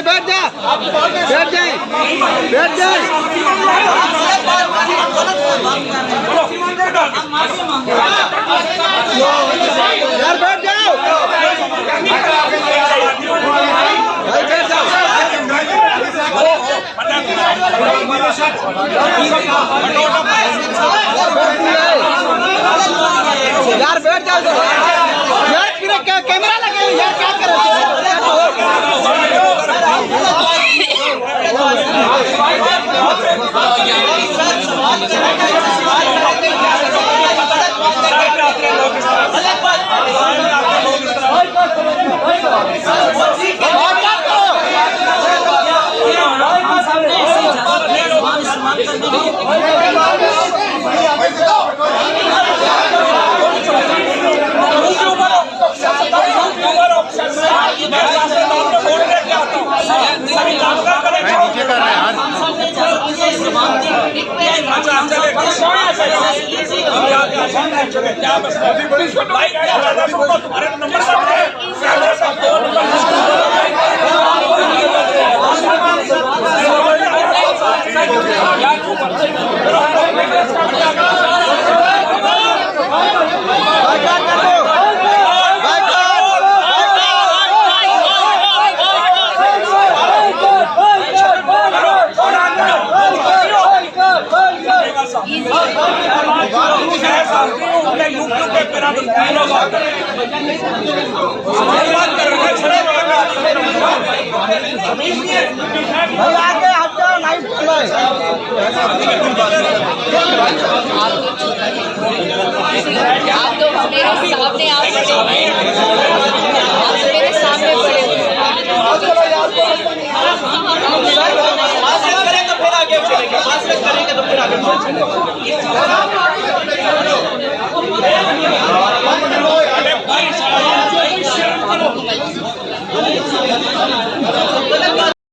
बैठ जा, बैठ जाए, बैठ जाए। यार बैठ जाओ, भाई बैठ जाओ। यार बैठ जाओ यार, फिर कैमरा लगे यार, क्या कर रहे मेरे सामने पड़े